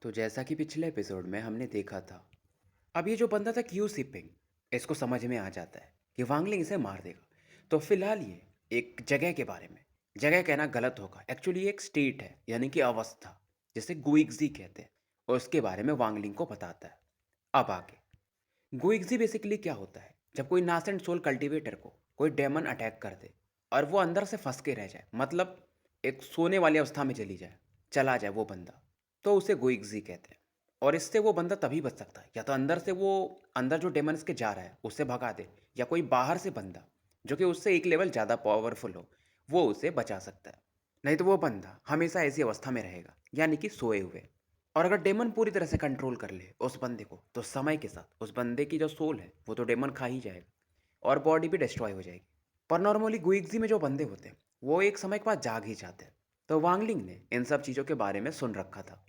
तो जैसा कि पिछले एपिसोड में हमने देखा था, अब ये जो बंदा था क्यू सिपिंग, इसको समझ में आ जाता है कि वांगलिंग इसे मार देगा। तो फिलहाल ये एक जगह के बारे में, जगह कहना गलत होगा, एक्चुअली एक स्टेट है यानी कि अवस्था, जिसे गुइक्जी कहते हैं, और उसके बारे में वांगलिंग को बताता है। अब आगे गुइक्जी बेसिकली क्या होता है, जब कोई नासेंट सोल कल्टीवेटर को कोई डेमन अटैक कर दे और वो अंदर से फंस के रह जाए, मतलब एक सोने वाली अवस्था में चला जाए वो बंदा, तो उसे गुइक्जी कहते हैं। और इससे वो बंदा तभी बच सकता है, या तो अंदर से वो अंदर जो डेमन इसके जा रहा है उससे भगा दे, या कोई बाहर से बंदा जो कि उससे एक लेवल ज़्यादा पावरफुल हो, वो उसे बचा सकता है। नहीं तो वो बंदा हमेशा ऐसी अवस्था में रहेगा, यानी कि सोए हुए। और अगर डेमन पूरी तरह से कंट्रोल कर ले उस बंदे को, तो समय के साथ उस बंदे की जो सोल है वो तो डेमन खा ही जाएगा और बॉडी भी डिस्ट्रॉय हो जाएगी। पर नॉर्मली गुइक्जी में जो बंदे होते हैं वो एक समय के बाद जाग ही जाते हैं। तो वांगलिंग ने इन सब चीज़ों के बारे में सुन रखा था।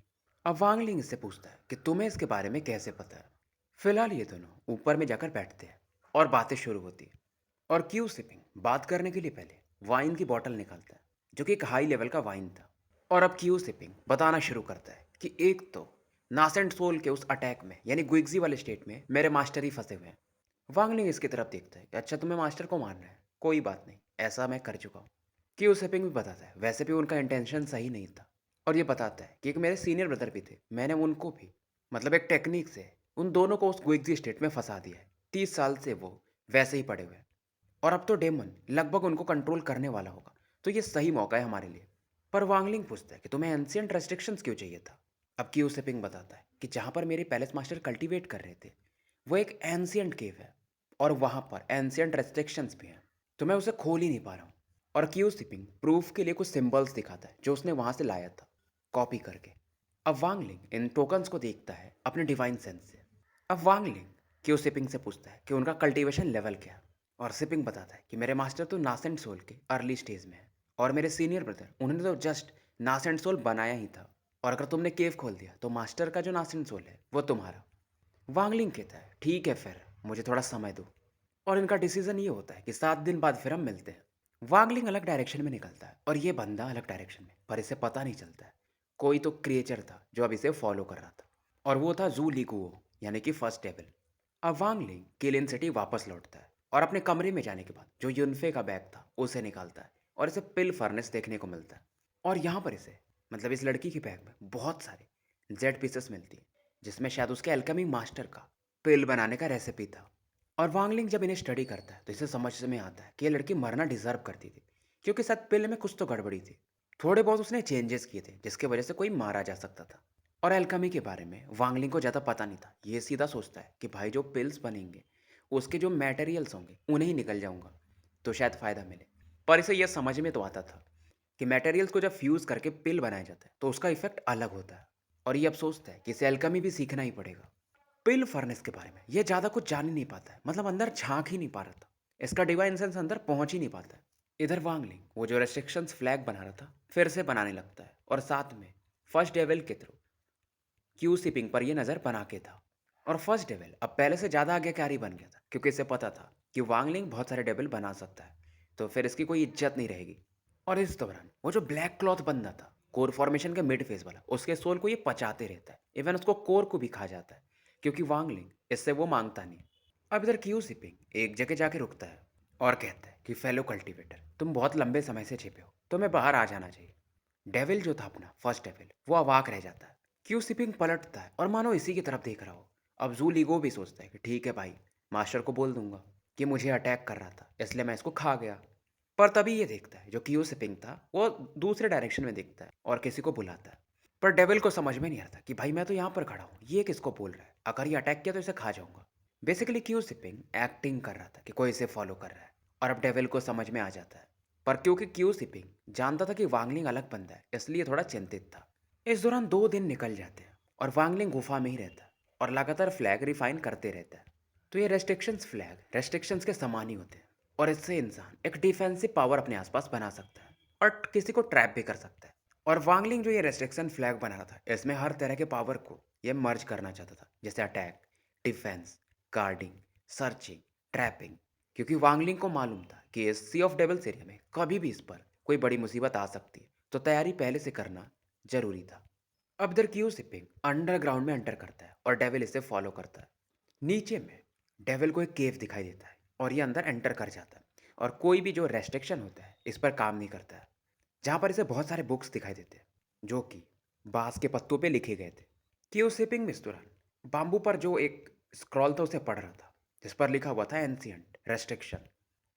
अब वांगलिंग इससे पूछता है कि तुम्हें इसके बारे में कैसे पता है। फिलहाल ये दोनों ऊपर में जाकर बैठते हैं और बातें शुरू होती है। और क्यू सिपिंग बात करने के लिए पहले वाइन की बोतल निकालता है, जो कि एक हाई लेवल का वाइन था। और अब क्यू सिपिंग बताना शुरू करता है कि एक तो नासेंट सोल के उस अटैक में, यानी गुइक्जी वाले स्टेट में, मेरे मास्टर ही फंसे हुए हैं। वांगलिंग इसकी तरफ देखता है कि अच्छा, तुम्हें मास्टर को मारना है, कोई बात नहीं, ऐसा मैं कर चुका हूँ। क्यू सिपिंग भी बताता है वैसे भी उनका इंटेंशन सही नहीं था। और ये बताता है कि एक मेरे सीनियर ब्रदर भी थे, मैंने उनको भी, मतलब एक टेक्निक से, उन दोनों को उस गुइक्जी स्टेट में फंसा दिया है। 30 साल से वो वैसे ही पड़े हुए हैं, और अब तो डेमन लगभग उनको कंट्रोल करने वाला होगा, तो ये सही मौका है हमारे लिए। पर वांगलिंग पूछता है कि तुम्हें एंशियंट रेस्ट्रिक्शंस क्यों चाहिए था। अब क्यू सिपिंग बताता है कि जहाँ पर मेरे पैलेस मास्टर कल्टीवेट कर रहे थे वो एक एंशियंट केव है, और वहाँ पर एंशियंट रेस्ट्रिक्शंस भी हैं, तो मैं उसे खोल ही नहीं पा रहा हूँ। और क्यू सिपिंग प्रूफ के लिए कुछ सिंबल्स दिखाता है जो उसने वहाँ से लाया था, कॉपी करके। अब वांगलिंग इन टोकन्स को देखता है अपने डिवाइन सेंस से। अब वांगलिंग क्यू सिपिंग से पूछता है कि उनका कल्टीवेशन लेवल क्या है। और सिपिंग बताता है कि मेरे मास्टर तो नासेंट सोल के अर्ली स्टेज में है, और मेरे सीनियर ब्रदर उन्होंने तो जस्ट नासेंट सोल बनाया ही था। और अगर तुमने केव खोल दिया तो मास्टर का जो नासेंट सोल है वो तुम्हारा। वांगलिंग कहता है ठीक है, फिर मुझे थोड़ा समय दो। और इनका डिसीजन ये होता है कि 7 दिन बाद फिर हम मिलते हैं। वांगलिंग अलग डायरेक्शन में निकलता है और ये बंदा अलग डायरेक्शन में, पर इसे पता नहीं चलता है। कोई तो क्रिएचर था जो अब इसे फॉलो कर रहा था, और वो था जू लिगुओ, यानी कि फर्स्ट डेविल। अब वांगलिंग किलिन सिटी वापस लौटता है और अपने कमरे में जाने के बाद जो युनफे का बैग था उसे निकालता है, और इसे पिल फर्नेस देखने को मिलता है। और यहाँ पर इसे, मतलब इस लड़की के बैग में बहुत सारे जेड पीसेस मिलती है, जिसमें शायद उसके एल्केमी मास्टर का पिल बनाने का रेसिपी था। और वांगलिंग जब इन्हें स्टडी करता है तो इसे समझ में आता है कि ये लड़की मरना डिजर्व करती थी, क्योंकि शायद पिल में कुछ तो गड़बड़ी थी। थोड़े बहुत उसने चेंजेस किए थे जिसकी वजह से कोई मारा जा सकता था। और एल्केमी के बारे में वांगलिंग को ज़्यादा पता नहीं था। ये सीधा सोचता है कि भाई जो पिल्स बनेंगे उसके जो मटेरियल्स होंगे उन्हें ही निकल जाऊंगा तो शायद फ़ायदा मिले। पर इसे यह समझ में तो आता था कि मटेरियल्स को जब फ्यूज़ करके पिल बनाया जाता है तो उसका इफेक्ट अलग होता है। और ये अब सोचता है कि इसे एल्केमी भी सीखना ही पड़ेगा। पिल फर्नेस के बारे में ये ज़्यादा कुछ जान ही नहीं पाता है, मतलब अंदर झांक ही नहीं पा रहा था। इसका डिवाइन सेंस अंदर पहुंच ही नहीं पाता है। इधर वांगलिंग वो जो रेस्ट्रिक्शंस फ्लैग बना रहा था फिर से बनाने लगता है, और साथ में फर्स्ट डेविल के थ्रू क्यू सिपिंग पर ये नज़र बना के था। और फर्स्ट डेविल अब पहले से ज़्यादा आज्ञाकारी बन गया था, क्योंकि इसे पता था कि वांगलिंग बहुत सारे डेविल बना सकता है, तो फिर इसकी कोई इज्जत नहीं रहेगी। और इस दौरान वो जो ब्लैक क्लॉथ बंदा था कोर फॉर्मेशन के मिड फेज वाला, उसके सोल को ये पचाते रहता है, इवन उसको कोर को भी खा जाता है, क्योंकि वांगलिंग इससे वो मांगता नहीं। अब इधर क्यू सिपिंग एक जगह जाके रुकता है और कहता है कि फेलो कल्टीवेटर, तुम बहुत लंबे समय से छिपे हो, तुम्हें बाहर आ जाना चाहिए। डेविल जो था अपना फर्स्ट डेविल वो अवाक रह जाता है। क्यू सिपिंग पलटता है और मानो इसी की तरफ देख रहा हो। अब जू लीगो भी सोचता है कि ठीक है भाई, मास्टर को बोल दूंगा कि मुझे अटैक कर रहा था इसलिए मैं इसको खा गया। पर तभी ये देखता है जो क्यू सिपिंग था वो दूसरे डायरेक्शन में देखता है और किसी को बुलाता है। पर डेविल को समझ में नहीं आता कि भाई मैं तो यहाँ पर खड़ा हूँ, ये किसको बोल रहा है, अगर ये अटैक किया तो इसे खा जाऊंगा। बेसिकली क्यू सिपिंग एक्टिंग कर रहा था कि कोई इसे फॉलो कर रहा है, और अब डेविल को समझ में आ जाता है। पर क्योंकि क्यू सिपिंग जानता था कि वांगलिंग अलग बंदा है, इसलिए थोड़ा चिंतित था। इस दौरान 2 दिन निकल जाते हैं और वांगलिंग गुफा में ही रहता है और लगातार फ्लैग रिफाइन करते रहता है। तो ये रेस्ट्रिक्शंस फ्लैग रेस्ट्रिक्शंस के समान ही होते हैं, और इससे इंसान एक डिफेंसिव पावर अपने आसपास बना सकता है और किसी को ट्रैप भी कर सकता है। और वांगलिंग जो ये रेस्ट्रिक्शन फ्लैग बना रहा था इसमें हर तरह के पावर को ये मर्ज करना चाहता था, जैसे attack, defence, guarding, searching, trapping. क्योंकि वांगलिंग को मालूम था कि इस सी ऑफ डेबल्स एरिया में कभी भी इस पर कोई बड़ी मुसीबत आ सकती है, तो तैयारी पहले से करना जरूरी था। अब इधर क्यू सिपिंग अंडरग्राउंड में एंटर करता है और डेविल इसे फॉलो करता है। नीचे में डेविल को एक केव दिखाई देता है और ये अंदर एंटर कर जाता है और कोई भी जो रेस्ट्रिक्शन होता है इस पर काम नहीं करता है। जहाँ पर इसे बहुत सारे बुक्स दिखाई देते हैं जो कि बांस के पत्तों पे लिखे गए थे। क्यू सिपिंग में इस दौरान बाम्बू पर जो एक स्क्रॉल था उसे पढ़ रहा था जिस पर लिखा हुआ था एंशियंट रेस्ट्रिक्शन।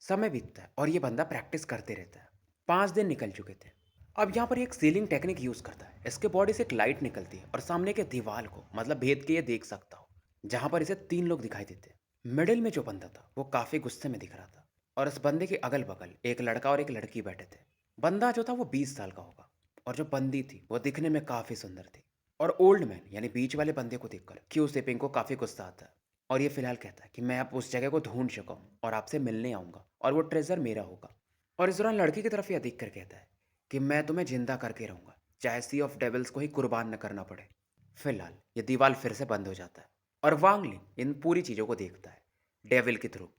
समय बीतता है और ये बंदा प्रैक्टिस करते रहता है। 5 दिन निकल चुके थे। अब यहाँ पर ये एक सीलिंग टेक्निक यूज़ करता है। इसके बॉडी से एक लाइट निकलती है और सामने के दीवार को मतलब भेद के ये देख सकता हो, जहाँ पर इसे 3 लोग दिखाई देते हैं। मिडिल में जो बंदा था वो काफ़ी गुस्से में दिख रहा था और उस बंदे के अगल बगल एक लड़का और एक लड़की बैठे थे। बंदा जो था वो 20 साल का होगा और जो बंदी थी वो दिखने में काफ़ी सुंदर थी। और ओल्ड मैन यानी बीच वाले बंदे को देखकर क्यू सिपिंग को काफ़ी गुस्सा आता है और ये फिलहाल कहता है कि मैं अब उस जगह को ढूंढ चुका हूँ और आपसे मिलने आऊँगा और वो ट्रेजर मेरा होगा। और इस दौरान लड़की की तरफ यह देख कर कहता है कि मैं तुम्हें जिंदा करके रहूंगा, चाहे सी ऑफ डेविल्स को ही कुर्बान न करना पड़े। फिलहाल ये दीवार फिर से बंद हो जाता है और वांग लिन इन पूरी चीज़ों को देखता है डेविल के थ्रू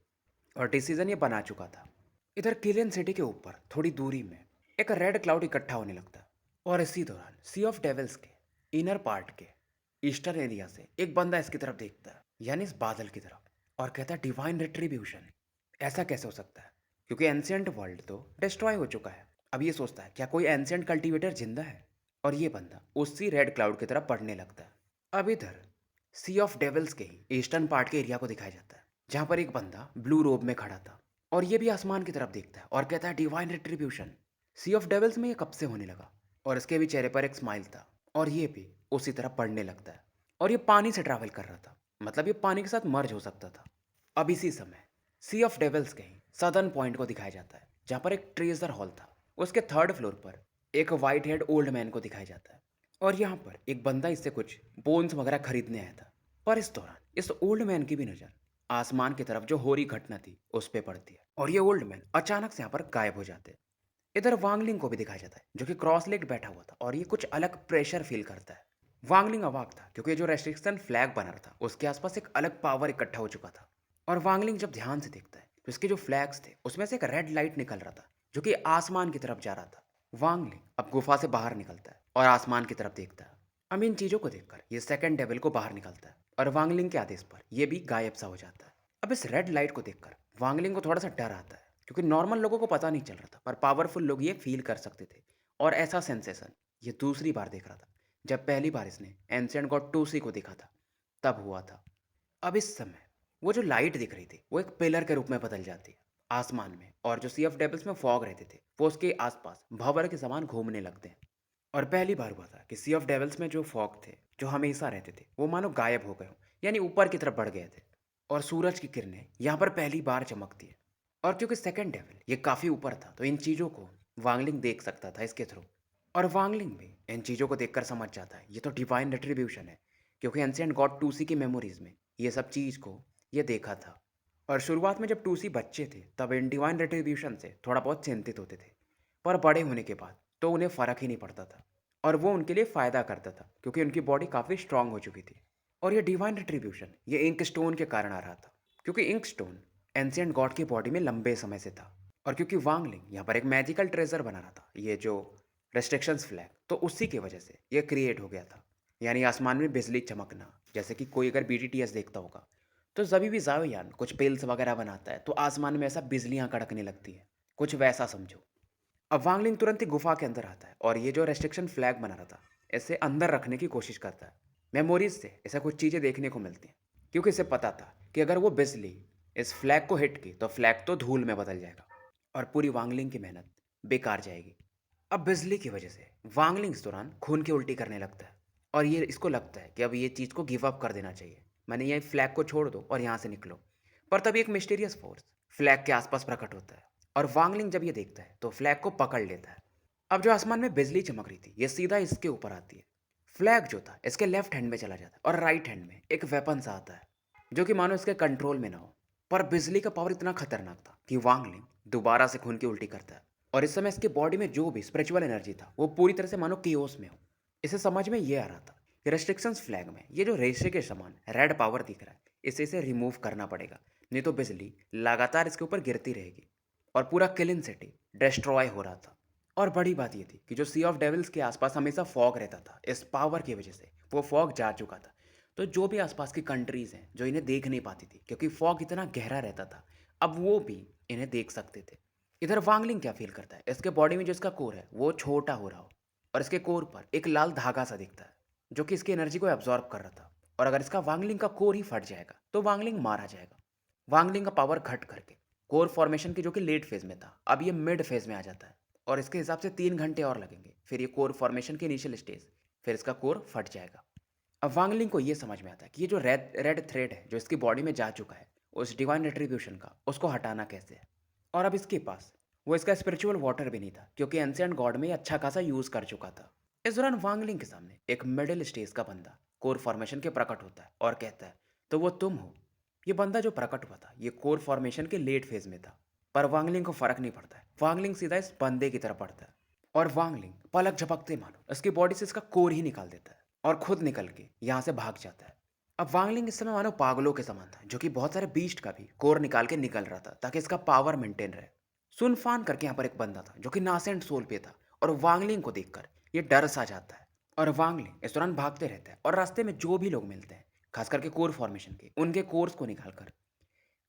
और डिसीजन ये बना चुका था। इधर किलियन सिटी के ऊपर थोड़ी दूरी में एक रेड क्लाउड इकट्ठा होने लगता है और इसी दौरान सी ऑफ डेविल्स के इनर पार्ट के ईस्टर्न एरिया से एक बंदा इसकी तरफ देखता है, यानी इस बादल की तरफ, और कहता है डिवाइन रिट्रीब्यूशन। ऐसा कैसे हो सकता है क्योंकि एंशियंट वर्ल्ड तो डिस्ट्रॉय हो चुका है। अब ये सोचता है क्या कोई एंशियंट कल्टीवेटर जिंदा है, और ये बंदा उसी रेड क्लाउड की तरफ बढ़ने लगता है। अब इधर सी ऑफ डेविल्स के ही ईस्टर्न पार्ट के एरिया को दिखाया जाता है जहाँ पर एक बंदा ब्लू रोब में खड़ा था और ये भी आसमान की तरफ देखता है और कहता है divine retribution. Sea of devils में ये कब से होने लगा और इसके भी चेहरे पर एक स्माइल था और ये भी उसी तरफ बढ़ने लगता है और ये पानी से ट्रैवल कर रहा था, मतलब ये पानी के साथ मर्ज हो सकता था। अब इसी समय सी ऑफ डेविल्स के ही सदर्न पॉइंट को दिखाया जाता है जहाँ पर एक ट्रेजर हॉल था। उसके 3rd फ्लोर पर एक वाइट हेड ओल्ड मैन को दिखाया जाता है और यहाँ पर एक बंदा इससे कुछ बोन्स वगैरह खरीदने आया था। पर इस दौरान इस ओल्ड मैन की भी नज़र आसमान की तरफ जो हो रही घटना थी उस पे पड़ती है और ये ओल्ड मैन अचानक से यहाँ पर गायब हो जाते हैं। इधर वांगलिंग को भी दिखाया जाता है जो कि क्रॉस लेग बैठा हुआ था और ये कुछ अलग प्रेशर फील करता है। वांगलिंग अवाक था क्योंकि जो रेस्ट्रिक्शन फ्लैग बना रहा था उसके आसपास एक अलग पावर इकट्ठा हो चुका था। और वांगलिंग जब ध्यान से देखता है तो इसके जो फ्लैग्स थे उसमें से एक रेड लाइट निकल रहा था जो कि आसमान की तरफ जा रहा था। वांगलिंग अब गुफा से बाहर निकलता है और आसमान की तरफ देखता है। अब इन चीज़ों को देखकर ये सेकंड डेविल को बाहर निकलता है और वांगलिंग के आदेश पर ये भी गायब सा हो जाता है। अब इस रेड लाइट को देखकर वांगलिंग को थोड़ा सा डर आता है क्योंकि नॉर्मल लोगों को पता नहीं चल रहा था पर पावरफुल लोग ये फील कर सकते थे। और ऐसा सेंसेशन ये दूसरी बार देख रहा था जब पहली बार इसने एंशिएंट गॉड टूसी को देखा था तब हुआ था। अब इस समय वो जो लाइट दिख रही थी वो एक पिलर के रूप में बदल जाती है आसमान में, और जो सी ऑफ डेविल्स में फॉग रहते थे वो उसके आसपास भंवर के समान घूमने लगते हैं। और पहली बार हुआ था कि सी ऑफ डेविल्स में जो फॉग थे जो हमेशा रहते थे वो मानो गायब हो गए हो, यानी ऊपर की तरफ बढ़ गए थे और सूरज की किरणें यहाँ पर पहली बार चमकती है। और क्योंकि सेकंड डेविल ये काफ़ी ऊपर था तो इन चीज़ों को वांगलिंग देख सकता था इसके थ्रू। और वांगलिंग भी इन चीज़ों को देखकर समझ जाता है ये तो डिवाइन रिट्रीब्यूशन है क्योंकि एंशिएंट गॉड टूसी की मेमोरीज में ये सब चीज़ को ये देखा था। और शुरुआत में जब टूसी बच्चे थे तब इन डिवाइन रिट्रीब्यूशन से थोड़ा बहुत चिंतित होते थे, पर बड़े होने के बाद तो उन्हें फ़र्क ही नहीं पड़ता था और वो उनके लिए फ़ायदा करता था क्योंकि उनकी बॉडी काफ़ी स्ट्रांग हो चुकी थी। और ये डिवाइन रिट्रीब्यूशन ये इंक स्टोन के कारण आ रहा था क्योंकि इंक स्टोन एंशिएंट गॉड की बॉडी में लंबे समय से था। और क्योंकि वांगलिंग यहाँ पर एक मैजिकल ट्रेजर बना रहा था, ये जो रेस्ट्रिक्शंस फ्लैग, तो उसी की वजह से ये क्रिएट हो गया था। यानी आसमान में बिजली चमकना, जैसे कि कोई अगर बीटीटीएस देखता होगा तो जभी भी जाओयान कुछ पेल्स वगैरह बनाता है तो आसमान में ऐसा बिजलियाँ कड़कने लगती है, कुछ वैसा समझो। अब वांगलिंग तुरंत ही गुफा के अंदर आता है और ये जो रेस्ट्रिक्शन फ्लैग बना रहा था इसे अंदर रखने की कोशिश करता है। मेमोरीज से ऐसा कुछ चीज़ें देखने को मिलती हैं क्योंकि इसे पता था कि अगर वो बिजली इस फ्लैग को हिट की तो फ्लैग तो धूल में बदल जाएगा और पूरी वांगलिंग की मेहनत बेकार जाएगी। अब बिजली की वजह से वांगलिंग इस दौरान खून की उल्टी करने लगता है और ये इसको लगता है कि अब ये चीज़ को गिव अप कर देना चाहिए, मैंने ये फ्लैग को छोड़ दो और यहाँ से निकलो। पर तभी एक मिस्टीरियस फोर्स फ्लैग के आसपास प्रकट होता है और वांगलिंग जब ये देखता है तो फ्लैग को पकड़ लेता है। अब जो आसमान में बिजली चमक रही थी ये सीधा इसके ऊपर आती है। फ्लैग जो था इसके लेफ्ट हैंड में चला जाता है और राइट हैंड में एक वेपन सा आता है जो कि मानो इसके कंट्रोल में ना हो। पर बिजली का पावर इतना खतरनाक था कि वांगलिंग दोबारा से खून की उल्टी करता है और इस समय इसके बॉडी में जो भी स्पिरिचुअल एनर्जी था वो पूरी तरह से मानो कियोस में हो। इसे समझ में ये आ रहा था कि रेस्ट्रिक्शंस फ्लैग में ये जो रेशे के समान रेड पावर दिख रहा है इसे रिमूव करना पड़ेगा, नहीं तो बिजली लगातार इसके ऊपर गिरती रहेगी। और पूरा किलिन सिटी डिस्ट्रॉय हो रहा था। और बड़ी बात ये थी कि जो सी ऑफ डेविल्स के आसपास हमेशा फॉग रहता था, इस पावर की वजह से वो फॉग जा चुका था। तो जो भी आसपास की कंट्रीज़ हैं जो इन्हें देख नहीं पाती थी क्योंकि फॉग इतना गहरा रहता था, अब वो भी इन्हें देख सकते थे। इधर वांगलिंग क्या फील करता है, इसके बॉडी में जो इसका कोर है वो छोटा हो रहा हो और इसके कोर पर एक लाल धागा सा दिखता है जो कि इसकी एनर्जी को एब्जॉर्ब कर रहा था। और अगर इसका वांगलिंग का कोर ही फट जाएगा तो वांगलिंग मारा जाएगा। वांगलिंग का पावर घट करके कोर फॉर्मेशन की जो कि लेट फेज में था, अब ये मिड फेज में आ जाता है और इसके हिसाब से 3 घंटे और लगेंगे, फिर ये कोर फॉर्मेशन की इनिशियल स्टेज, फिर इसका कोर फट जाएगा। अब वांगलिंग को ये समझ में आता है कि ये जो रेड रेड थ्रेड है जो इसकी बॉडी में जा चुका है उस डिवाइन रिट्रीब्यूशन का, उसको हटाना कैसे है। और अब इसके पास वो इसका स्पिरिचुअल वाटर भी नहीं था क्योंकि एंशिएंट गॉड में ये अच्छा खासा यूज कर चुका था। इस दौरान वांगलिंग के सामने एक मिडिल स्टेज का बंदा कोर फॉर्मेशन के प्रकट होता है और कहता है, तो वो तुम हो। ये बंदा जो प्रकट हुआ था ये कोर फॉर्मेशन के लेट फेज में था, पर वांगलिंग को फर्क नहीं पड़ता है। वांगलिंग सीधा इस बंदे की तरफ पड़ता है और वांगलिंग पलक झपकते मानो इसकी बॉडी से इसका कोर ही निकाल देता है और खुद निकल के यहाँ से भाग जाता है। अब वांगलिंग इस समय मानो पागलों के समान था जो कि बहुत सारे बीस्ट का भी कोर निकाल के निकल रहा था ताकि इसका पावर मेंटेन रहे। सुनफान करके यहाँ पर एक बंदा था जो कि नासेंट सोल पे था और वांगलिंग को देखकर ये डर सा जाता है और वांगलिंग इस दौरान भागते रहता है और रास्ते में जो भी लोग मिलते हैं खास करके कोर फॉर्मेशन के, उनके कोर्स को निकाल कर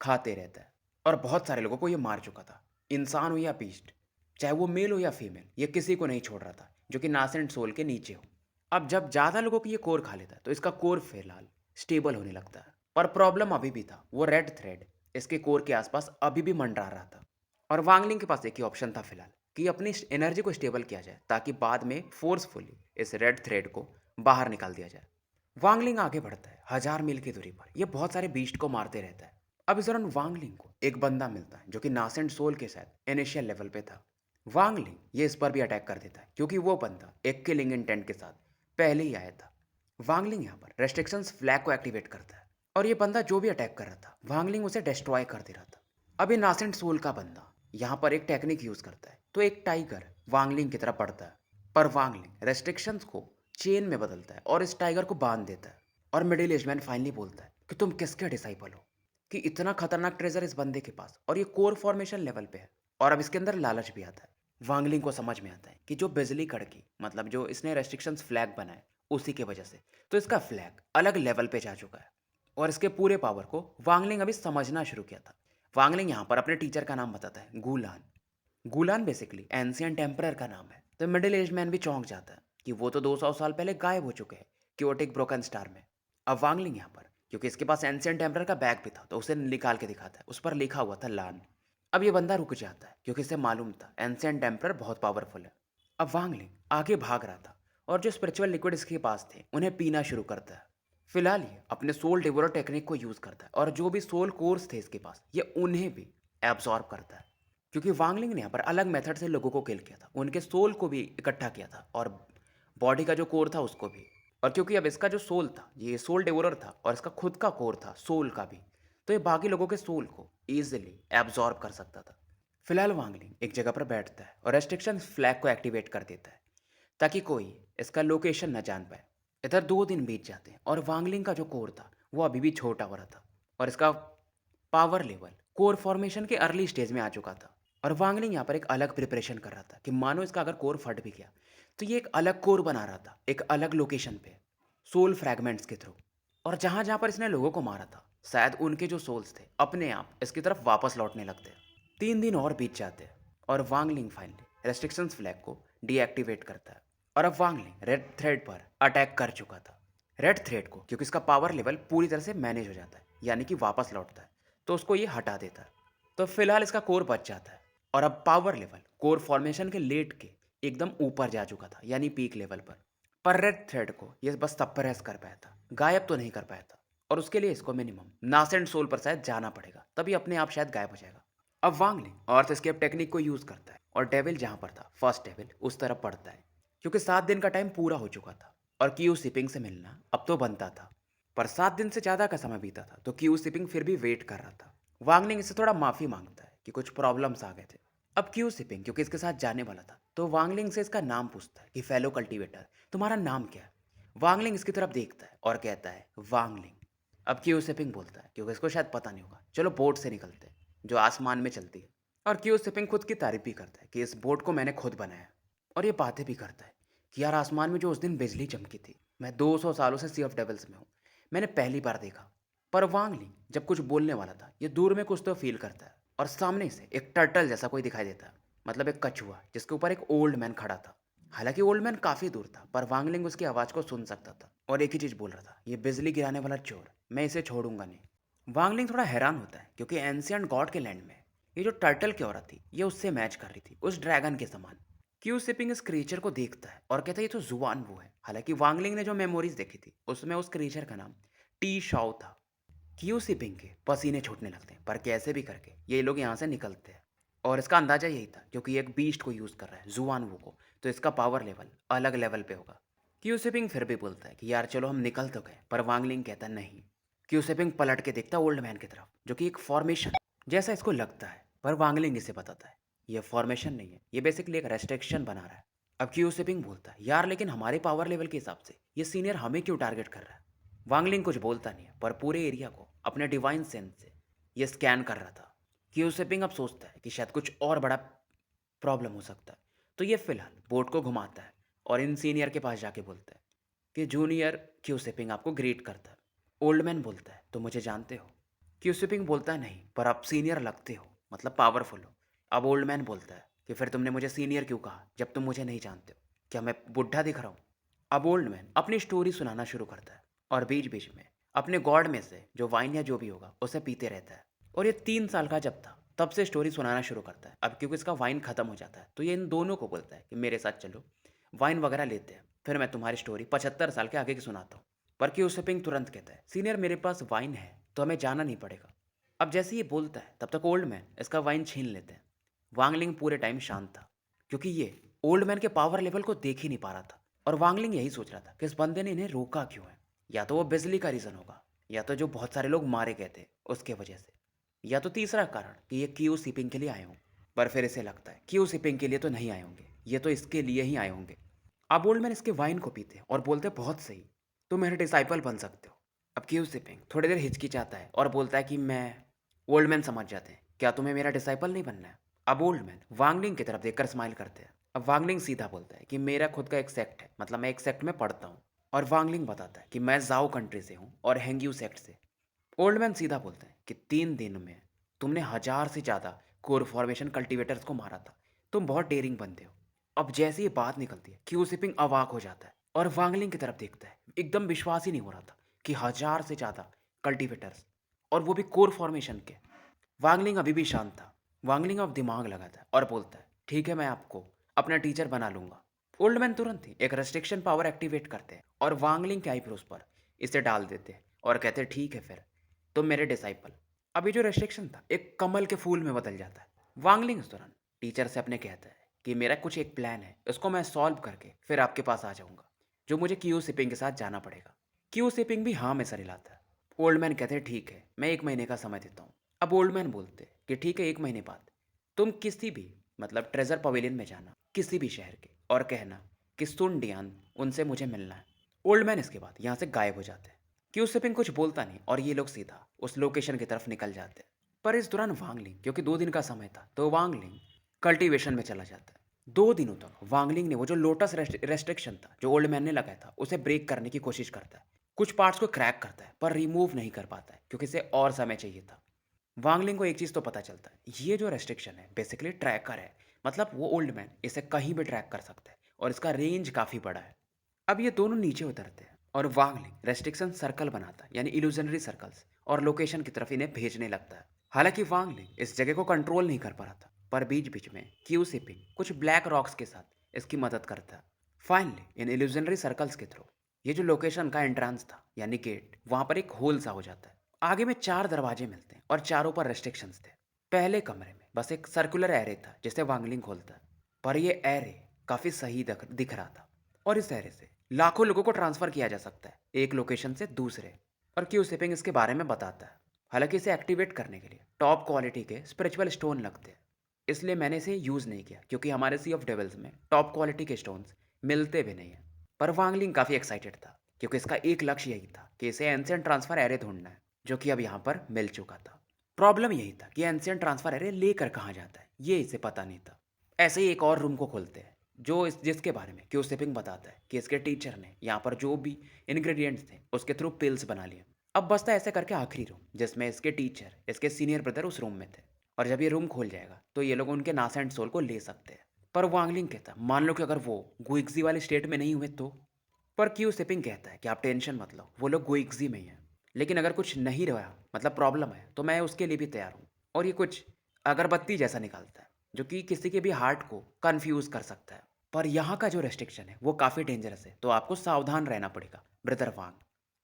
खाते रहता है। और बहुत सारे लोगों को ये मार चुका था, इंसान हो या बीस्ट, चाहे वो मेल हो या फीमेल, ये किसी को नहीं छोड़ रहा था जो कि नासेंट सोल के नीचे हो। अब जब ज़्यादा लोगों को ये कोर खा लेता है तो इसका कोर फिलहाल स्टेबल होने लगता है। पर प्रॉब्लम अभी भी था, वो रेड थ्रेड इसके कोर के आसपास अभी भी मंडरा रहा था। और वांगलिंग के पास एक ही ऑप्शन था फिलहाल कि अपनी एनर्जी को स्टेबल किया जाए ताकि बाद में फोर्सफुली इस रेड थ्रेड को बाहर निकाल दिया जाए। वांगलिंग आगे बढ़ता है 1000 मील की दूरी पर, यह बहुत सारे बीस्ट को मारते रहता है। अब इस दौरान वांगलिंग को एक बंदा मिलता है जो कि नासेंट सोल के साथ इनिशियल लेवल पे था। वांगलिंग ये इस पर भी अटैक कर देता है क्योंकि वो बंदा एक किलिंग इंटेंट के साथ पहले ही आया था। वांगलिंग यहाँ पर रेस्ट्रिक्शंस फ्लैग को एक्टिवेट करता है और ये बंदा जो भी अटैक कर रहा था वांगलिंग उसे डिस्ट्रॉय कर दे रहा था। अब ये नासेंट सोल का बंदा यहाँ पर एक टेक्निक यूज करता है तो एक टाइगर वांगलिंग की तरफ बढ़ता है, पर वांगलिंग रेस्ट्रिक्शंस को चेन में बदलता है और इस टाइगर को बांध देता है। और मिडिल एज मैन फाइनली बोलता है कि तुम किसके डिसाइपल हो कि इतना खतरनाक ट्रेजर इस बंदे के पास और ये कोर फॉर्मेशन लेवल पे है। और अब इसके अंदर लालच भी आता है। वांगलिंग को समझ में आता है कि जो बिजली कड़की मतलब जो इसने रेस्ट्रिक्शंस फ्लैग बनाए उसी की वजह से तो इसका फ्लैग अलग लेवल पे जा चुका है और इसके पूरे पावर को वांगलिंग अभी समझना शुरू किया था। वांगलिंग यहाँ पर अपने टीचर का नाम बताता है, गूलान। गूलान बेसिकली एंशिएंट टेम्परर का नाम है। तो मिडिल एज मैन भी चौंक जाता है कि वो तो 200 साल पहले गायब हो चुके हैं क्योटिक ब्रोकन स्टार में। अब वांगलिंग यहाँ पर क्योंकि इसके पास एंशिएंट टेम्परर का बैग भी था तो उसे निकाल के दिखाता है, उस पर लिखा हुआ था लान। अब ये बंदा रुक जाता है क्योंकि इसे मालूम था एंशिएंट टेम्परर बहुत पावरफुल है। अब वांगलिंग आगे भाग रहा था और जो स्पिरिचुअल लिक्विड इसके पास थे उन्हें पीना शुरू करता है। फिलहाल ये अपने सोल डिवोरर टेक्निक को यूज करता है और जो भी सोल कोर्स थे इसके पास ये उन्हें भी एब्जॉर्ब करता है क्योंकि वांगलिंग ने यहाँ पर अलग मेथड से लोगों को किल किया था, उनके सोल को भी इकट्ठा किया था और बॉडी का जो कोर था उसको भी। और क्योंकि अब इसका जो सोल था ये सोल डिवोरर था और इसका खुद का कोर था सोल का भी, तो ये बाकी लोगों के सोल को ईजिली एब्जॉर्ब कर सकता था। फिलहाल वांगलिंग एक जगह पर बैठता है और रेस्ट्रिक्शन फ्लैग को एक्टिवेट कर देता है ताकि कोई इसका लोकेशन न जान पाए। इधर 2 दिन बीत जाते हैं और वांगलिंग का जो कोर था वो अभी भी छोटा हो रहा था और इसका पावर लेवल कोर फॉर्मेशन के अर्ली स्टेज में आ चुका था। और वांगलिंग यहाँ पर एक अलग प्रिपरेशन कर रहा था कि मानो इसका अगर कोर फट भी गया तो ये एक अलग कोर बना रहा था एक अलग लोकेशन पे सोल फ्रैगमेंट्स के थ्रू। और जहाँ जहाँ पर इसने लोगों को मारा था शायद उनके जो सोल्स थे अपने आप इसकी तरफ वापस लौटने लगते हैं। 3 दिन और बीत जाते हैं और वांगलिंग फाइनली रेस्ट्रिक्शंस फ्लैग को डीएक्टिवेट करता है। और अब वांगलिंग रेड थ्रेड पर अटैक कर चुका था। रेड थ्रेड को क्योंकि इसका पावर लेवल पूरी तरह से मैनेज हो जाता है यानी कि वापस लौटता है तो उसको ये हटा देता है। तो फिलहाल इसका कोर बच जाता है और अब पावर लेवल कोर फॉर्मेशन के लेट के एकदम ऊपर जा चुका था यानी पीक लेवल पर रेड थ्रेड को ये बस सप्रेस कर पाया था, गायब तो नहीं कर पाया था। और उसके लिए इसको मिनिमम नासेंट सोल पर शायद जाना पड़ेगा तभी अपने आप शायद गायब हो जाएगा। अब वांगलिंग अर्थ एस्केप टेक्निक को यूज करता है और डेविल जहां पर था फर्स्ट डेविल उस तरफ पड़ता है क्योंकि 7 दिन का टाइम पूरा हो चुका था और क्यू शिपिंग से मिलना अब तो बनता था। पर 7 दिन से ज़्यादा का समय बीता था तो क्यू शिपिंग फिर भी वेट कर रहा था। वांगलिंग इससे थोड़ा माफ़ी मांगता है कि कुछ प्रॉब्लम्स आ गए थे। अब क्यू शिपिंग क्योंकि इसके साथ जाने वाला था तो वांगलिंग से इसका नाम पूछता है कि फेलो कल्टीवेटर तुम्हारा नाम क्या है। वांगलिंग इसकी तरफ देखता है और कहता है वांगलिंग। अब क्यू शिपिंग बोलता है क्योंकि इसको शायद पता नहीं होगा, चलो बोट से निकलते हैं जो आसमान में चलती है। और क्यू शिपिंग खुद की तारीफ भी करता है कि इस बोट को मैंने खुद बनाया। और ये बातें भी करता है कि यार आसमान में जो उस दिन बिजली चमकी थी, मैं 200 सालों से सी ऑफ डेविल्स में हूँ, मैंने पहली बार देखा। पर वांग लिंग जब कुछ बोलने वाला था, ये दूर में कुछ तो फील करता है और सामने से एक टर्टल जैसा कोई दिखाई देता है, मतलब एक कछुआ जिसके ऊपर एक ओल्ड मैन खड़ा था। हालांकि ओल्ड मैन काफी दूर था, पर वांगलिंग उसकी आवाज को सुन सकता था और एक ही चीज बोल रहा था, ये बिजली गिराने वाला चोर, मैं इसे छोड़ूंगा नहीं। वांगलिंग थोड़ा हैरान होता है क्योंकि एंशियंट गॉड के लैंड में ये जो टर्टल की औरत थी, ये उससे मैच कर रही थी, उस ड्रैगन के समान। क्यू सिपिंग इस क्रीचर को देखता है और कहता है ये तो जुआन वो है। हालांकि वांगलिंग ने जो मेमोरीज देखी थी उसमें उस क्रीचर का नाम टी शाओ था। क्यू सिपिंग के पसीने छूटने लगते हैं, पर कैसे भी करके ये लोग यहाँ से निकलते हैं। और इसका अंदाजा यही था क्योंकि ये एक बीस्ट को यूज कर रहा है, जुआन वो को, तो इसका पावर लेवल अलग लेवल पे होगा। क्यू सिपिंग फिर भी बोलता है कि यार चलो हम निकल तो गए, पर वांगलिंग कहता नहीं। क्यू सिपिंग पलट के देखता है ओल्ड मैन की तरफ, जो कि एक फॉर्मेशन जैसा इसको लगता है, पर वांगलिंग इसे बताता है ये फॉर्मेशन नहीं है, ये बेसिकली एक रेस्ट्रिक्शन बना रहा है। अब क्यू सिपिंग बोलता है यार लेकिन हमारे पावर लेवल के हिसाब से ये सीनियर हमें क्यों टारगेट कर रहा है। वांगलिंग कुछ बोलता नहीं है, पर पूरे एरिया को अपने डिवाइन सेंस से ये स्कैन कर रहा था। क्यू सिपिंग अब सोचता है कि शायद कुछ और बड़ा प्रॉब्लम हो सकता है, तो ये फिलहाल बोट को घुमाता है और इन सीनियर के पास जाके बोलता है कि जूनियर क्यू सिपिंग आपको ग्रीट करता है। ओल्ड मैन बोलता है तो मुझे जानते हो। क्यू सिपिंग बोलता है नहीं, पर आप सीनियर लगते हो, मतलब पावरफुल हो। अब ओल्ड मैन बोलता है कि फिर तुमने मुझे सीनियर क्यों कहा जब तुम मुझे नहीं जानते हो, क्या मैं बुढ़ा दिख रहा हूँ। अब ओल्ड मैन अपनी स्टोरी सुनाना शुरू करता है और बीच बीच में अपने गॉड में से जो वाइन या जो भी होगा उसे पीते रहता है। और ये 3 साल का जब था तब से स्टोरी सुनाना शुरू करता है। अब क्योंकि इसका वाइन खत्म हो जाता है, तो ये इन दोनों को बोलता है कि मेरे साथ चलो, वाइन वगैरह लेते हैं, फिर मैं तुम्हारी स्टोरी 75 साल के आगे की सुनाता हूँ। पर क्यू सिपिंग तुरंत कहता है सीनियर मेरे पास वाइन है, तो हमें जाना नहीं पड़ेगा। अब जैसे ये बोलता है तब तक ओल्ड मैन इसका वाइन छीन लेते हैं। वांगलिंग पूरे टाइम शांत था क्योंकि ये ओल्ड मैन के पावर लेवल को देख ही नहीं पा रहा था। और वांगलिंग यही सोच रहा था कि इस बंदे ने इन्हें रोका क्यों है। या तो वो बिजली का रीज़न होगा, या तो जो बहुत सारे लोग मारे गए थे उसके वजह से, या तो तीसरा कारण कि ये क्यू सिपिंग के लिए आए हों। पर फिर इसे लगता है क्यू सिपिंग के लिए तो नहीं आए होंगे, ये तो इसके लिए ही आए होंगे। अब ओल्ड मैन इसके वाइन को पीते हैं और बोलते हैं बहुत सही, तुम मेरे डिसाइपल बन सकते हो। अब क्यू सिपिंग थोड़ी देर हिचकिचाता है और बोलता है कि मैं। ओल्ड मैन समझ जाते हैं क्या तुम्हें मेरा डिसाइपल नहीं बनना है। अब ओल्ड मैन वांगलिंग की तरफ देखकर स्माइल करते हैं। अब वांगलिंग सीधा बोलता है कि मेरा खुद का एक सेक्ट है, मतलब मैं एक सेक्ट में पढ़ता हूँ। और वांगलिंग बताता है कि मैं जाओ कंट्री से हूँ और हैंग्यू सेक्ट से। ओल्ड मैन सीधा बोलता है कि 3 दिन में तुमने 1000 से ज़्यादा कोर फॉर्मेशन कल्टीवेटर्स को मारा था, तुम बहुत डेयरिंग बनते हो। अब जैसे ये बात निकलती है क्यू सिपिंग अवाक हो जाता है और वांगलिंग की तरफ देखता है। एकदम विश्वास ही नहीं हो रहा था कि 1000 से ज़्यादा कल्टीवेटर्स, और वो भी कोर फॉर्मेशन के। वांगलिंग अभी भी शांत था। वांगलिंग अब दिमाग लगाता है और बोलता है ठीक है मैं आपको अपना टीचर बना लूंगा। ओल्ड मैन तुरंत ही एक रेस्ट्रिक्शन पावर एक्टिवेट करते हैं और वांगलिंग के आईब्रोज पर इसे डाल देते हैं और कहते हैं ठीक है फिर तुम मेरे डिसाइपल। अभी जो रेस्ट्रिक्शन था एक कमल के फूल में बदल जाता है। वांगलिंग इस दौरान टीचर से अपने कहता है कि मेरा कुछ एक प्लान है, इसको मैं सॉल्व करके फिर आपके पास आ जाऊंगा, जो मुझे क्यू सिपिंग के साथ जाना पड़ेगा। क्यू सिपिंग भी हाँ में सर हिलाता है। ओल्ड मैन कहते हैं ठीक है मैं 1 महीने का समय देता हूँ। अब ओल्ड मैन बोलते कि ठीक है 1 महीने बाद तुम किसी भी, मतलब ट्रेजर पवेलियन में जाना किसी भी शहर के, और कहना कि सुन डियान उनसे मुझे मिलना है। ओल्ड मैन इसके बाद यहाँ से गायब हो जाते हैं। क्यू सिपिंग कुछ बोलता नहीं और ये लोग सीधा उस लोकेशन की तरफ निकल जाते हैं। पर इस दौरान वांगलिंग, क्योंकि 2 दिन का समय था, तो वांगलिंग कल्टीवेशन में चला जाता है। 2 दिनों तक वांगलिंग ने वो जो लोटस रेस्ट्रिक्शन था जो ओल्ड मैन ने लगाया था उसे ब्रेक करने की कोशिश करता है। कुछ पार्ट्स को क्रैक करता है पर रिमूव नहीं कर पाता है क्योंकि इसे और समय चाहिए था। वांगलिंग को एक चीज़ तो पता चलता है, ये जो रेस्ट्रिक्शन है बेसिकली ट्रैकर है, मतलब वो ओल्ड मैन इसे कहीं भी ट्रैक कर सकता है और इसका रेंज काफ़ी बड़ा है। अब ये दोनों नीचे उतरते हैं और वांगलिंग रेस्ट्रिक्शन सर्कल बनाता है, यानी इल्यूजनरी सर्कल्स, और लोकेशन की तरफ इन्हें भेजने लगता है। हालांकि वांगलिंग इस जगह को कंट्रोल नहीं कर पा रहा था, पर बीच बीच में क्यू सिपिंग कुछ ब्लैक रॉक्स के साथ इसकी मदद करता है। फाइनली इन इल्यूजनरी सर्कल्स के थ्रू ये जो लोकेशन का एंट्रांस था यानी गेट, वहां पर एक होल सा हो जाता है। आगे में 4 दरवाजे मिलते हैं और चारों पर रेस्ट्रिक्शंस थे। पहले कमरे में बस एक सर्कुलर एरे था जिसे वांगलिंग खोलता है, पर ये एरे काफ़ी सही दिख रहा था और इस एरे से लाखों लोगों को ट्रांसफ़र किया जा सकता है एक लोकेशन से दूसरे। और क्यू सिपिंग इसके बारे में बताता है। हालांकि इसे एक्टिवेट करने के लिए टॉप क्वालिटी के स्पिरिचुअल स्टोन लगते हैं, इसलिए मैंने इसे यूज़ नहीं किया क्योंकि हमारे सी ऑफ डेविल्स में टॉप क्वालिटी के स्टोन्स मिलते भी नहीं हैं। पर वांगलिंग काफ़ी एक्साइटेड था क्योंकि इसका एक लक्ष्य यही था कि इसे एंशिएंट ट्रांसफ़र एरे ढूंढना है, जो कि अब यहाँ पर मिल चुका था। प्रॉब्लम यही था कि एंशिएंट ट्रांसफ़र एरे लेकर कहाँ जाता है ये इसे पता नहीं था। ऐसे ही एक और रूम को खोलते हैं जो इस जिसके बारे में क्यू सिपिंग बताता है कि इसके टीचर ने यहाँ पर जो भी इंग्रेडिएंट्स थे उसके थ्रू पिल्स बना लिए। अब बसता है ऐसे करके आखिरी रूम जिसमें इसके टीचर इसके सीनियर ब्रदर उस रूम में थे। और जब ये रूम खोल जाएगा तो ये लोग उनके नासा एंड सोल को ले सकते हैं। पर वांगलिंग कहता है मान लो कि अगर वो गुइक्जी वाले स्टेट में नहीं हुए तो। पर क्यू सिपिंग कहता है कि आप टेंशन मत लो, वो लोग गुइक्जी में ही हैं। लेकिन अगर कुछ नहीं रहा मतलब प्रॉब्लम है तो मैं उसके लिए भी तैयार हूँ। और ये कुछ अगरबत्ती जैसा निकालता है जो कि किसी के भी हार्ट को कंफ्यूज कर सकता है। पर यहाँ का जो रेस्ट्रिक्शन है वो काफ़ी डेंजरस है, तो आपको सावधान रहना पड़ेगा ब्रदर वांग।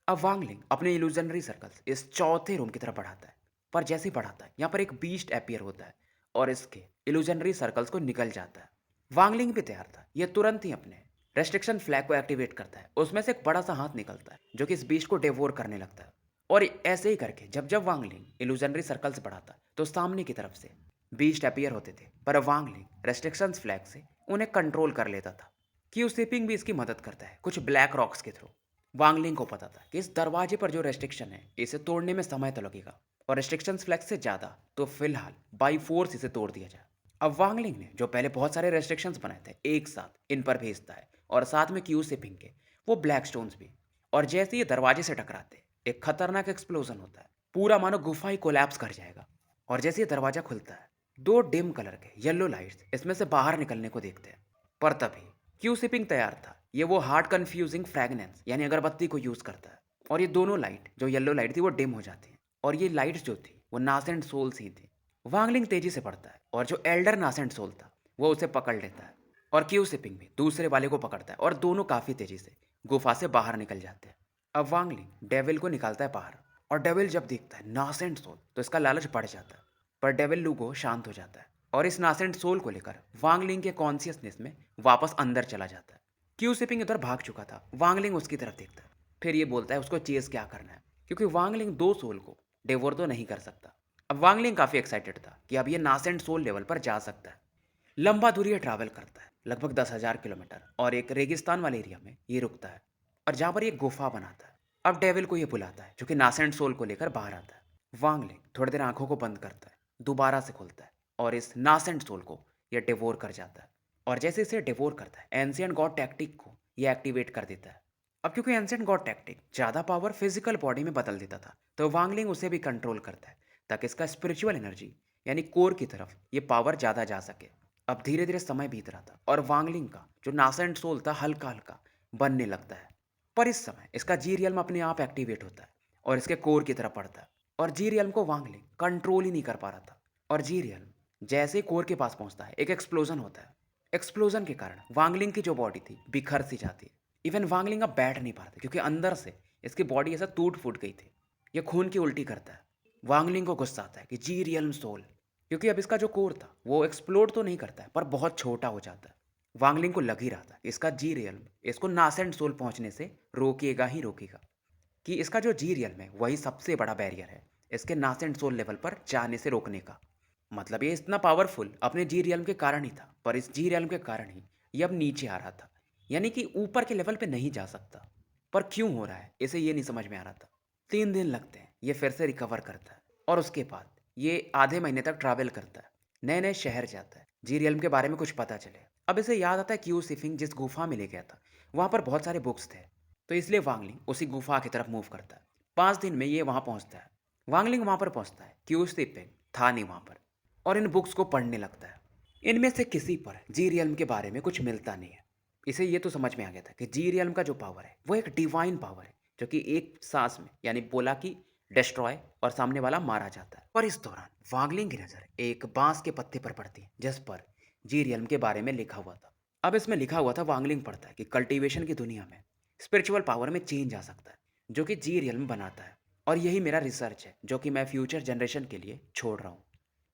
अब वांगलिंग अपने इल्यूजनरी सर्कल्स इस चौथे रूम की तरफ बढ़ाता है। पर जैसे ही बढ़ाता है यहाँ पर एक बीस्ट अपीयर होता है और इसके इल्यूजनरी सर्कल्स को निकल जाता है। वांगलिंग भी तैयार था, यह तुरंत ही अपने रेस्ट्रिक्शन फ्लैग को एक्टिवेट करता है। उसमें से एक बड़ा सा हाथ निकलता है जो कि इस बीस्ट को डेवोर करने लगता है। और ऐसे ही करके जब जब वांगलिंग इल्यूजनरी सर्कल्स बढ़ाता तो सामने की तरफ से बीस्ट अपीयर होते थे। पर वांगलिंग रेस्ट्रिक्शंस फ्लैग से उन्हें कंट्रोल कर लेता था। क्यू सिपिंग भी इसकी मदद करता है कुछ ब्लैक रॉक्स के थ्रू। वांगलिंग को पता था कि इस दरवाजे पर जो रेस्ट्रिक्शन है इसे तोड़ने में समय तो लगेगा और रेस्ट्रिक्शंस फ्लैग से ज़्यादा, तो फिलहाल बाई फोर्स इसे तोड़ दिया जाए। अब वांगलिंग ने जो पहले बहुत सारे रेस्ट्रिक्शंस बनाए थे एक साथ इन पर भेजता है और साथ में क्यू सिपिंग के वो ब्लैक स्टोन्स भी। और जैसे ये दरवाजे से टकराते एक खतरनाक एक्सप्लोजन होता है, पूरा मानो गुफा ही कोलैप्स कर जाएगा। और जैसे ये दरवाजा खुलता है दो डिम कलर के येलो लाइट्स इसमें से बाहर निकलने को देखते हैं। पर तभी क्यू सिपिंग तैयार था, ये वो हार्ट कंफ्यूजिंग फ्रेगनेंस यानी अगरबत्ती को यूज करता है। और ये दोनों लाइट जो येलो लाइट थी वो डिम हो जाती है और ये लाइट्स जो थी वो नासेंट सोल्स ही थी। वांगलिंग तेजी से पड़ता है और जो एल्डर नासेंट सोल था वो उसे पकड़ लेता है। और क्यू सिपिंग भी दूसरे वाले को पकड़ता है और दोनों काफी तेजी से गुफा से बाहर निकल जाते हैं। अब वांगलिंग डेविल को निकालता है बाहर और डेविल जब देखता है नासेंट सोल तो इसका लालच बढ़ जाता है। पर डेविल लूगो शांत हो जाता है और इस नासेंट सोल को लेकर वांगलिंग के कॉन्शियसनेस में वापस अंदर चला जाता है। क्यू सिपिंग उधर भाग चुका था, वांगलिंग उसकी तरफ देखता है। फिर ये बोलता है उसको चेस क्या करना है, क्योंकि वांगलिंग दो सोल को डेवोर तो नहीं कर सकता। अब वांगलिंग काफ़ी एक्साइटेड था कि अब ये नासेंट सोल लेवल पर जा सकता है। लंबा दूरी ये ट्रैवल करता है लगभग 10,000 किलोमीटर और एक रेगिस्तान वाले एरिया में ये रुकता है और जहाँ पर ये गुफा बनाता है। अब डेविल को ये बुलाता है जो कि नासेंट सोल को लेकर बाहर आता है। वांगलिंग थोड़ी देर आंखों को बंद करता है, दोबारा से खोलता है और इस नासेंट सोल को यह डिवोर कर जाता है। और जैसे इसे डिवोर करता है एंशिएंट गॉड टैक्टिक को ये एक्टिवेट कर देता है। अब क्योंकि एंशिएंट गॉड टैक्टिक ज़्यादा पावर फिजिकल बॉडी में बदल देता था तो वांगलिंग उसे भी कंट्रोल करता है ताकि इसका स्पिरिचुअल एनर्जी यानी कोर की तरफ ये पावर ज़्यादा जा सके। अब धीरे धीरे समय बीत रहा था और वांगलिंग का जो नासेंट सोल था हल्का हल्का बनने लगता है। पर इस समय इसका जी रियल्म अपने आप एक्टिवेट होता है और इसके कोर की तरफ बढ़ता है। और जी रियल्म को वांगलिंग कंट्रोल ही नहीं कर पा रहा था। और जी रियल्म जैसे ही कोर के पास पहुंचता है एक एक्सप्लोजन होता है। एक्सप्लोजन के कारण वांगलिंग की जो बॉडी थी बिखर सी जाती है। इवन वांगलिंग अब बैठ नहीं पाता क्योंकि अंदर से इसकी बॉडी ऐसा टूट फूट गई थी। ये खून की उल्टी करता है। वांगलिंग को गुस्सा आता है कि जी रियल्म सोल, क्योंकि अब इसका जो कोर था वो एक्सप्लोड तो नहीं करता है पर बहुत छोटा हो जाता है। वांगलिंग को लग ही रहा था इसका जी रियल्म इसको नासेंट सोल पहुंचने से रोकेगा ही रोकेगा, कि इसका जो जी रियल्म है वही सबसे बड़ा बैरियर है इसके नासेंट सोल लेवल पर जाने से रोकने का। मतलब ये इतना पावरफुल अपने जी रियल्म के कारण ही था, पर इस जी रियल्म के कारण ही ये अब नीचे आ रहा था, यानी कि ऊपर के लेवल पे नहीं जा सकता। पर क्यों हो रहा है इसे ये नहीं समझ में आ रहा था। 3 दिन लगते हैं ये फिर से रिकवर करता है और उसके बाद ये आधे महीने तक ट्रैवल करता है, नए नए शहर जाता है जी रियल्म के बारे में कुछ पता चले। अब इसे याद आता है क्यू सिफिंग जिस गुफा में ले गया था वहाँ पर बहुत सारे बुक्स थे, तो इसलिए वांगलिंग उसी गुफा की तरफ मूव करता है। 5 दिन में ये वहाँ पहुँचता है। वांगलिंग वहाँ पर पहुँचता है, क्यू सिपिंग था नहीं वहाँ पर, और इन बुक्स को पढ़ने लगता है। इनमें से किसी पर जी रियल्म के बारे में कुछ मिलता नहीं है। इसे ये तो समझ में आ गया था कि जी रियल्म का जो पावर है वो एक डिवाइन पावर है जो कि एक सांस में यानी बोला कि डिस्ट्रॉय और सामने वाला मारा जाता है। पर इस दौरान वांगलिंग की नज़र एक बांस के पत्ते पर पड़ती है जिस पर जी रियल्म के बारे में लिखा हुआ था। अब इसमें लिखा हुआ था, वांगलिंग पढ़ता है कि कल्टीवेशन की दुनिया में स्पिरिचुअल पावर में चेंज आ सकता है जो कि जी रियल्म बनाता है। और यही मेरा रिसर्च है जो कि मैं फ्यूचर जनरेशन के लिए छोड़ रहा हूँ।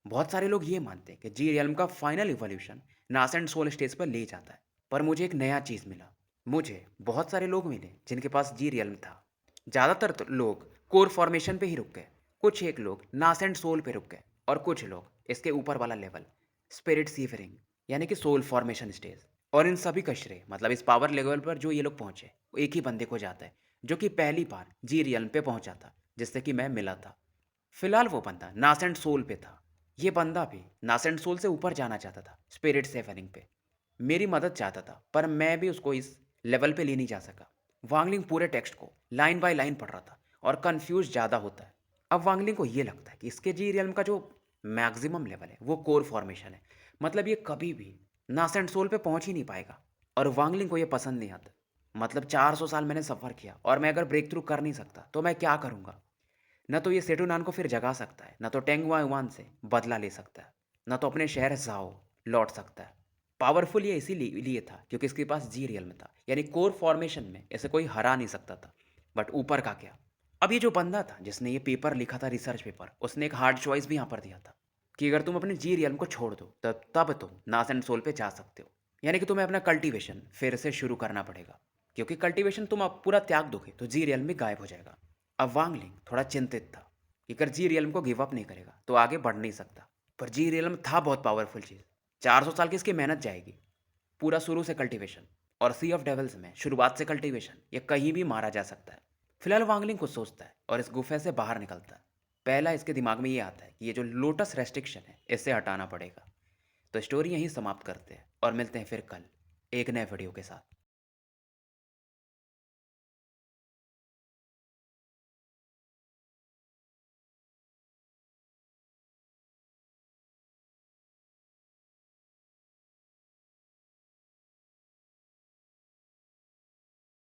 बहुत सारे लोग ये मानते हैं कि जी रियल्म का final evolution nascent soul stage पर ले जाता है, पर मुझे एक नया चीज़ मिला। मुझे बहुत सारे लोग मिले जिनके पास जी रियल्म था। ज़्यादातर तो लोग कोर फॉर्मेशन पे ही रुक गए, कुछ एक लोग नासेंट सोल पे रुक गए और कुछ लोग इसके ऊपर वाला लेवल स्पिरिट सीवरिंग यानी कि सोल फॉर्मेशन स्टेज। और इन सभी का श्रेय मतलब इस पावर लेवल पर जो ये लोग पहुंचे वो एक ही बंदे को जाता है जो कि पहली बार जी रियल्म पे पहुंचा था, जिससे कि मैं मिला था। फिलहाल वो बंदा नासेंट सोल पे था। ये बंदा भी नासेंट सोल से ऊपर जाना चाहता था स्पिरिट सेवनिंग पे। मेरी मदद चाहता था, पर मैं भी उसको इस लेवल पे ले नहीं जा सका। वांगलिंग पूरे टेक्स्ट को लाइन बाय लाइन पढ़ रहा था और कन्फ्यूज़ ज़्यादा होता है। अब वांगलिंग को ये लगता है कि इसके जी रियल्म का जो मैक्सिमम लेवल है, वो कोर फॉर्मेशन है। मतलब ये कभी भी नास एंड सोल पे पहुँच ही नहीं पाएगा और वांगलिंग को ये पसंद नहीं आता। मतलब 400 साल मैंने सफ़र किया और मैं अगर ब्रेक थ्रू कर नहीं सकता, तो मैं क्या करूँगा? ना तो ये सेटुनान को फिर जगा सकता है, ना तो टेंग वांग से बदला ले सकता है, ना तो अपने शहर ज़ाओ लौट सकता है। पावरफुल ये इसीलिए लिए था क्योंकि इसके पास जी रियल में था, यानी कोर फॉर्मेशन में इसे कोई हरा नहीं सकता था। बट ऊपर का क्या? अब ये जो बंदा था जिसने ये पेपर लिखा था, रिसर्च पेपर, उसने एक हार्ड चॉइस भी यहाँ पर दिया था कि अगर तुम अपने जी रियल को छोड़ दो तब तुम नास एंड सोल पे जा सकते हो। यानी कि तुम्हें अपना कल्टीवेशन फिर से शुरू करना पड़ेगा, क्योंकि कल्टीवेशन तुम अब पूरा त्याग दोगे तो जी रियल में गायब हो जाएगा। अब वांगलिंग थोड़ा चिंतित था कि अगर जी रियल्म को गिव अप नहीं करेगा तो आगे बढ़ नहीं सकता। पर जी रियल्म था बहुत पावरफुल चीज़। 400 साल की इसकी मेहनत जाएगी, पूरा शुरू से कल्टीवेशन। और सी ऑफ डेविल्स में शुरुआत से कल्टीवेशन, ये कहीं भी मारा जा सकता है। फिलहाल वांगलिंग कुछ सोचता है और इस गुफे से बाहर निकलता है। पहला इसके दिमाग में ये आता है कि ये जो लोटस रेस्ट्रिक्शन है, इसे हटाना पड़ेगा। तो स्टोरी यहीं समाप्त करते हैं और मिलते हैं फिर कल एक नए वीडियो के साथ।